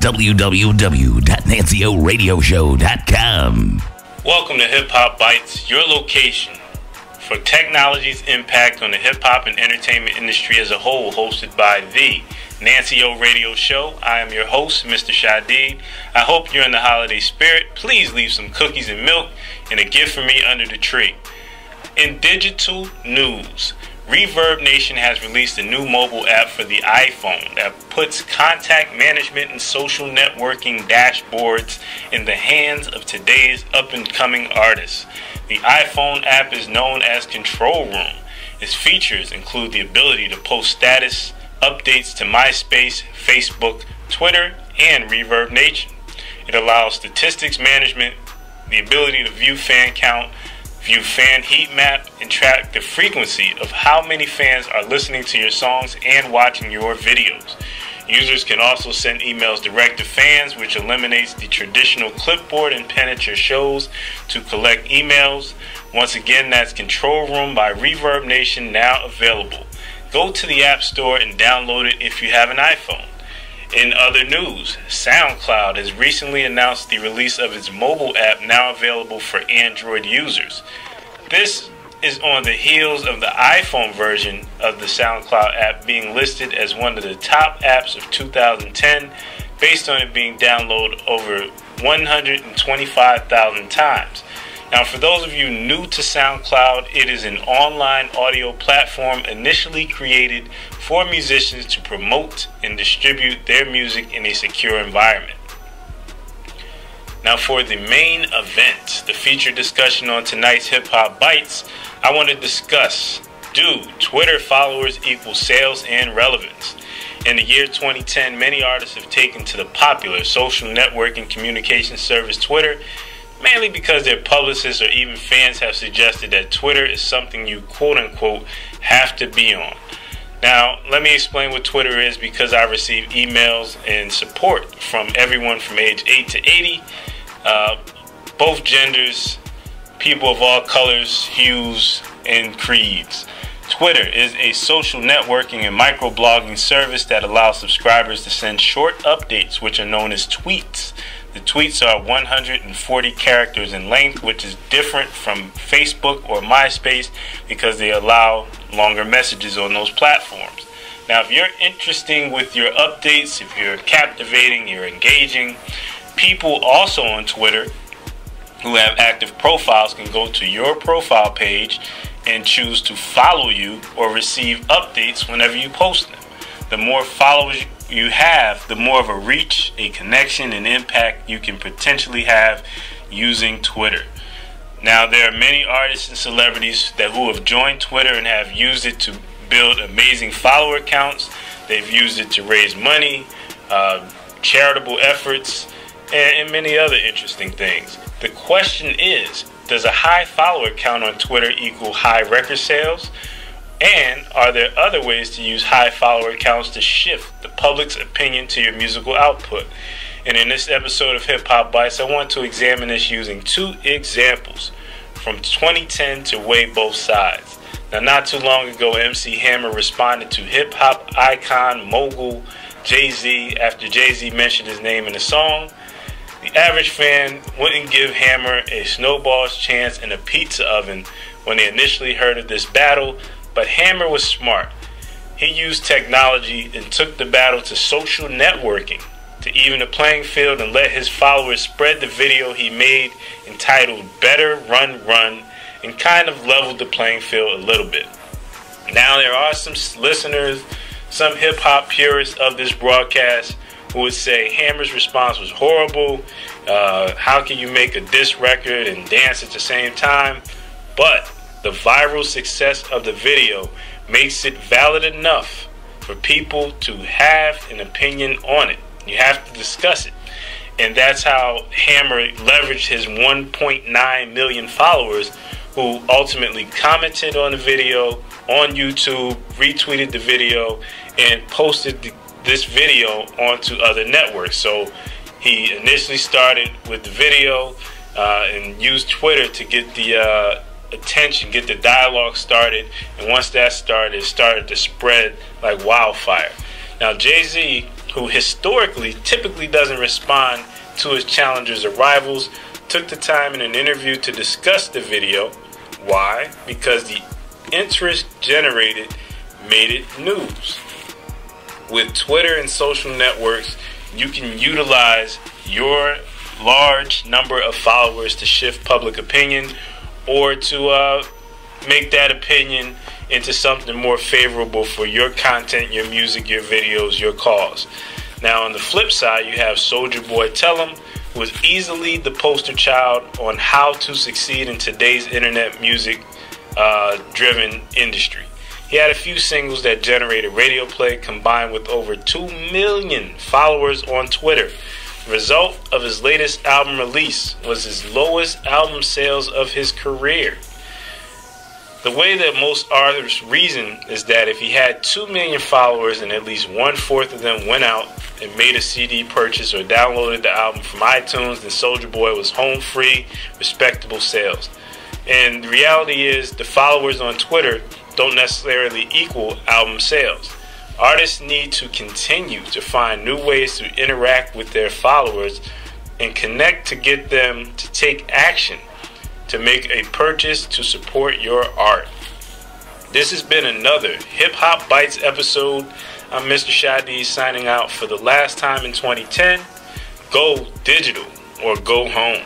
www.nancyoradioshow.com. Welcome to Hip Hop Bites, your location for technology's impact on the hip hop and entertainment industry as a whole, hosted by the Nancy O Radio Show. I am your host, Mr. Shadid. I hope you're in the holiday spirit. Please leave some cookies and milk and a gift for me under the tree. In digital news, Reverb Nation has released a new mobile app for the iPhone that puts contact management and social networking dashboards in the hands of today's up-and-coming artists. The iPhone app is known as Control Room. Its features include the ability to post status updates to MySpace, Facebook, Twitter, and Reverb Nation. It allows statistics management, the ability to view fan count, view fan heat map, and track the frequency of how many fans are listening to your songs and watching your videos. Users can also send emails direct to fans, which eliminates the traditional clipboard and pen at your shows to collect emails. Once again, that's Control Room by Reverb Nation, now available. Go to the App Store and download it if you have an iPhone. In other news, SoundCloud has recently announced the release of its mobile app, now available for Android users. This is on the heels of the iPhone version of the SoundCloud app being listed as one of the top apps of 2010, based on it being downloaded over 125,000 times. Now, for those of you new to SoundCloud, it is an online audio platform initially created for musicians to promote and distribute their music in a secure environment. Now, for the main event, the featured discussion on tonight's Hip Hop Bites, I want to discuss, do Twitter followers equal sales and relevance? In the year 2010, many artists have taken to the popular social networking communication service Twitter, mainly because their publicists or even fans have suggested that Twitter is something you quote-unquote have to be on. Now, let me explain what Twitter is, because I receive emails and support from everyone from age 8 to 80, both genders, people of all colors, hues, and creeds. Twitter is a social networking and microblogging service that allows subscribers to send short updates, which are known as tweets. The tweets are 140 characters in length, which is different from Facebook or MySpace because they allow longer messages on those platforms. Now, if you're interesting with your updates, if you're captivating, you're engaging, people also on Twitter who have active profiles can go to your profile page and choose to follow you or receive updates whenever you post them. The more followers you have, the more of a reach, a connection, and impact you can potentially have using Twitter. Now, there are many artists and celebrities who have joined Twitter and have used it to build amazing follower counts. They've used it to raise money, charitable efforts, and many other interesting things. The question is, does a high follower count on Twitter equal high record sales? And are there other ways to use high follower counts to shift the public's opinion to your musical output? And in this episode of Hip Hop Bites, I want to examine this using two examples from 2010 to weigh both sides. Now, not too long ago, MC Hammer responded to hip hop icon mogul Jay-Z after Jay-Z mentioned his name in a song. The average fan wouldn't give Hammer a snowball's chance in a pizza oven when they initially heard of this battle. But Hammer was smart. He used technology and took the battle to social networking to even the playing field and let his followers spread the video he made entitled Better Run Run, and kind of leveled the playing field a little bit. Now, there are some listeners, some hip-hop purists of this broadcast who would say Hammer's response was horrible. How can you make a diss record and dance at the same time? But the viral success of the video makes it valid enough for people to have an opinion on it. You have to discuss it. And that's how Hammer leveraged his 1.9 million followers, who ultimately commented on the video on YouTube, retweeted the video, and posted this video onto other networks. So he initially started with the video and used Twitter to get the attention, get the dialogue started, and once that started, it started to spread like wildfire. Now, Jay-Z, who historically typically doesn't respond to his challengers or rivals, took the time in an interview to discuss the video. Why? Because the interest generated made it news. With Twitter and social networks, you can utilize your large number of followers to shift public opinion, or to make that opinion into something more favorable for your content, your music, your videos, your cause. Now, on the flip side, you have Soulja Boy Tellem, who is easily the poster child on how to succeed in today's internet music driven industry. He had a few singles that generated radio play, combined with over 2 million followers on Twitter. The result of his latest album release was his lowest album sales of his career. The way that most artists reason is that if he had 2 million followers and at least 1/4 of them went out and made a CD purchase or downloaded the album from iTunes, then Soulja Boy was home free, respectable sales. And the reality is, the followers on Twitter don't necessarily equal album sales. Artists need to continue to find new ways to interact with their followers and connect to get them to take action, to make a purchase, to support your art. This has been another Hip Hop Bites episode. I'm Mr. Shadi, signing out for the last time in 2010. Go digital or go home.